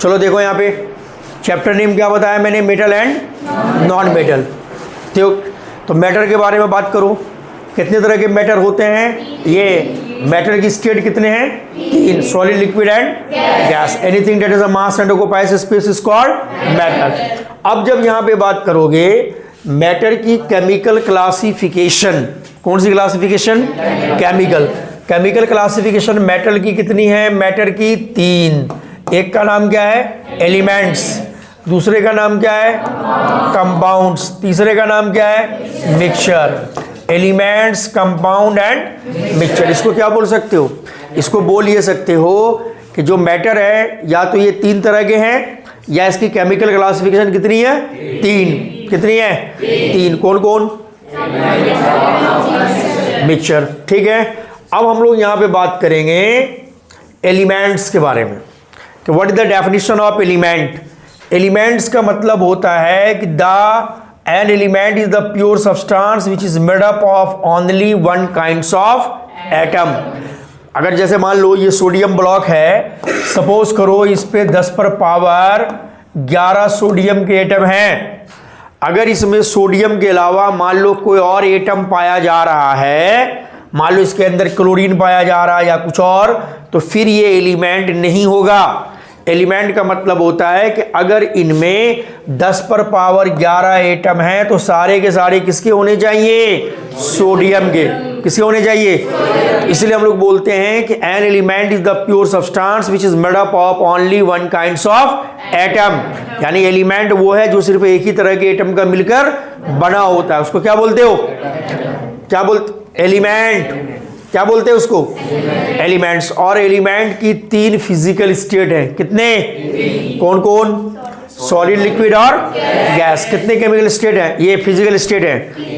चलो देखो यहाँ पे चैप्टर नेम क्या बताया मैंने, मेटल एंड नॉन मेटल। तो मैटर के बारे में बात करो, कितने तरह के मैटर होते हैं? ये मैटर की स्टेट कितने हैं? 3, solid, liquid and gas. Anything that is a mass and occupies space is called matter. अब जब यहाँ पे बात करोगे मैटर की केमिकल क्लासिफिकेशन, कौन सी क्लासिफिकेशन? केमिकल क्लासिफिकेशन मैटर की कितनी है? मैटर की 3। एक का नाम क्या है? एलिमेंट्स, दूसरे का नाम क्या है? कंपाउंड्स, तीसरे का नाम क्या है? Mixture. Elements, compound and mixture, इसको क्या बोल सकते हो? इसको बोल ये सकते हो कि जो मैटर है या तो ये 3 तरह के हैं या इसकी केमिकल क्लासिफिकेशन कितनी है? 3। कितनी है? 3। कौन कौन? मिक्सचर। ठीक है, अब हम लोग यहाँ पे बात करेंगे एलिमेंट्स के बारे में कि what is the definition of element. Elements का मतलब होता है कि an element is the pure substance which is made up of only one kinds of atom. अगर जैसे मान लो ये सोडियम ब्लॉक है, सपोज करो इस पे 10 पर पावर 11 सोडियम के एटम हैं। अगर इसमें सोडियम के अलावा मान लो कोई और एटम पाया जा रहा है, मान लो इसके अंदर क्लोरीन पाया जा रहा है या कुछ और, तो फिर ये एलिमेंट नहीं होगा। एलिमेंट का मतलब होता है कि अगर इनमें 10 पर पावर 11 एटम हैं तो सारे के सारे किसके होने चाहिए? सोडियम के। किसके होने चाहिए? इसलिए हम लोग बोलते हैं कि an element is the pure substance which is made up of only one kinds of atom. यानी एलिमेंट वो है जो सिर्फ एक ही तरह के एटम का मिलकर बना होता है। उसको क्या बोलते हो? क्या बोलते? एलिमेंट। क्या बोलते हैं उसको? एलिमेंट्स। और एलिमेंट की 3 फिजिकल स्टेट है। कितने? कौन कौन? सॉलिड, लिक्विड और गैस। कितने केमिकल स्टेट है? ये फिजिकल स्टेट है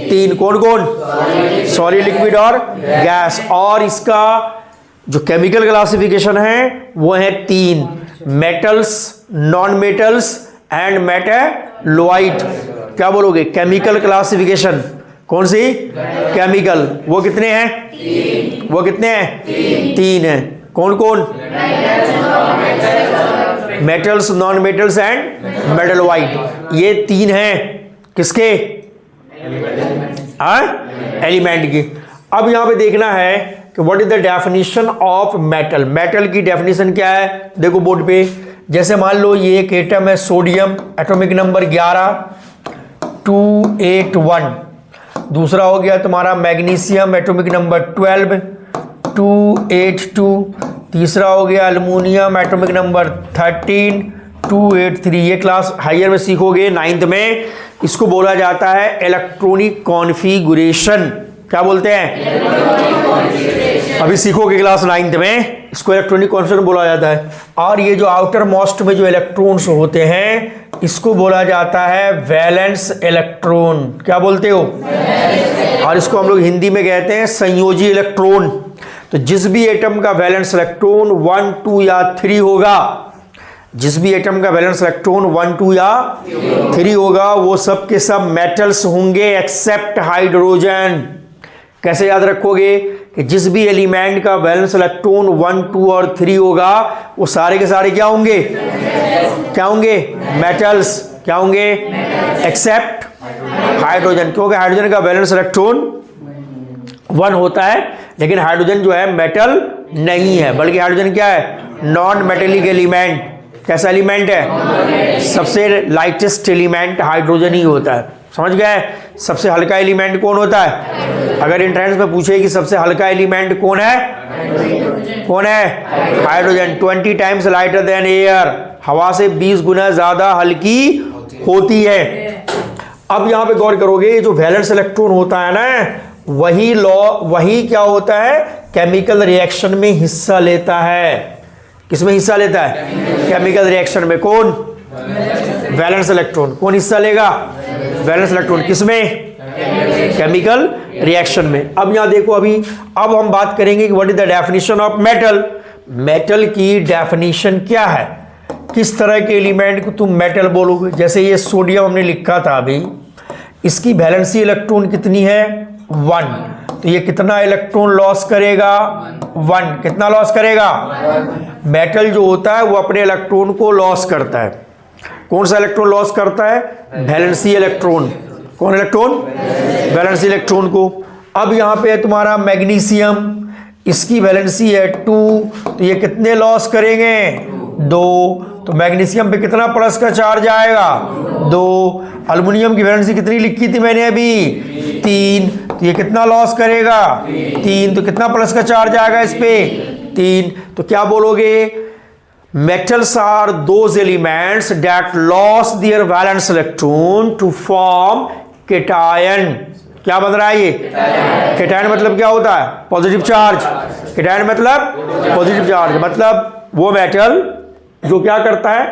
3। कौन कौन? सॉलिड, लिक्विड और गैस। और इसका जो केमिकल क्लासिफिकेशन है वो है 3, metals, non metals and metalloid. क्या बोलोगे? Chemical classification. कौन सी? केमिकल। वो कितने हैं? वो कितने हैं? 3 हैं। कौन कौन? Metals, non metals and metalloid. ये 3 हैं किसके? एलिमेंट की। अब यहां पे देखना है कि what is the definition of metal. Metal की डेफिनेशन क्या है? देखो बोर्ड पे, जैसे मान लो ये एक एटम है सोडियम, एटॉमिक नंबर 11 281। दूसरा हो गया तुम्हारा मैग्नीशियम, एटॉमिक नंबर 12 282। तीसरा हो गया अल्युमिनियम, एटॉमिक नंबर 13 283। ये क्लास हायर में सीखोगे 9th में। इसको बोला जाता है इलेक्ट्रॉनिक कॉन्फ़िगरेशन। क्या बोलते हैं? अभी सीखोगे क्लास 9th में, इसको इलेक्ट्रॉनिक कॉन्फ़िगरेशन बोला जाता है। और ये जो आउटर मोस्ट में जो इलेक्ट्रॉन्स होते हैं इसको बोला जाता है वैलेंस इलेक्ट्रॉन। क्या बोलते हो? और इसको हम लोग हिंदी में कहते हैं संयोजी इलेक्ट्रॉन। तो जिस भी एटम का वैलेंस इलेक्ट्रॉन 1 2 या 3 होगा, जिस भी एटम का वैलेंस इलेक्ट्रॉन 1 2 या 3 होगा, वो सब के सब मेटल्स होंगे एक्सेप्ट हाइड्रोजन। कैसे याद रखोगे? कि जिस भी एलिमेंट का वैलेंस इलेक्ट्रॉन 1 2 और 3 होगा वो सारे के सारे क्या होंगे? क्या होंगे? मेटल्स। क्या होंगे? Except hydrogen. क्योंकि हाइड्रोजन का वैलेंस इलेक्ट्रॉन 1 होता है, लेकिन हाइड्रोजन जो है मेटल नहीं है, बल्कि हाइड्रोजन क्या है? Non metallic element. कैसा एलिमेंट है? सबसे लाइटेस्ट एलिमेंट हाइड्रोजन ही होता है। समझ गए? सबसे हल्का एलिमेंट कौन होता है? अगर एंट्रेंस में पूछे कि सबसे हल्का एलिमेंट कौन है? कौन है? Hydrogen. 20 times lighter than air. हवा से 20 गुना ज्यादा हल्की होती है। अब यहां पे गौर करोगे, जो वैलेंस इलेक्ट्रॉन होता है ना, वही क्या होता है? केमिकल रिएक्शन में हिस्सा लेता है। किसमें हिस्सा लेता है? केमिकल रिएक्शन में। कौन? Valence electron. कौन हिस्सा लेगा? Valence electron. किसमें? केमिकल रिएक्शन में। अब यहां देखो, अब हम बात करेंगे कि what is the definition of metal. Metal की डेफिनेशन क्या है? किस तरह के एलिमेंट को तुम मेटल बोलोगे? जैसे ये सोडियम हमने लिखा था अभी, इसकी वैलेंसी इलेक्ट्रॉन कितनी है? 1, तो ये कितना इलेक्ट्रॉन लॉस करेगा? 1। कितना लॉस करेगा? मेटल जो होता है वो अपने इलेक्ट्रॉन को लॉस करता है। कौन सा इलेक्ट्रॉन लॉस करता है? Valency electron. कौन इलेक्ट्रॉन? वैलेंसी इलेक्ट्रॉन को। अब यहाँ पे है तुम्हारा मैग्नीशियम, इसकी वैलेंसी है 2, तो ये कितने लॉस करेंगे? 2। तो मैग्नीशियम पे कितना प्लस का चार्ज आएगा? 2। अल्युमिनियम की वैलेंसी कितनी लिखी थी मैंने अभी? 3, तो ये कितना लॉस करेगा? 3। तो कितना प्लस का चार्ज आएगा इस पे? 3। तो क्या बोलोगे? Metals are those elements that lose their valence electron to form cation. क्या बन रहा है ये? केटायन मतलब क्या होता है? Positive charge. केटायन मतलब पॉजिटिव चार्ज, मतलब वो मेटल जो क्या करता है?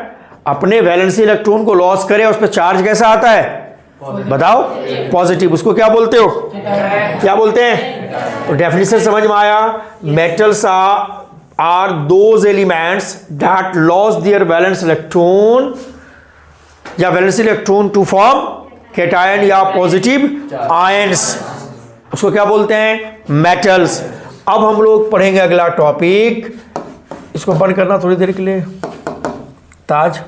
अपने वैलेंसी इलेक्ट्रॉन को लॉस करे, उस पर चार्ज कैसा आता है? बताओ। पॉजिटिव। उसको क्या बोलते हो? क्या बोलते हैं? तो डेफिनेशन समझ में आया। Metals are those elements that lose their valence electron या valency electron to form cation या पॉजिटिव आयंस, उसको क्या बोलते हैं? मेटल्स। अब हम लोग पढ़ेंगे अगला टॉपिक। इसको बंद करना थोड़ी देर के लिए ताज।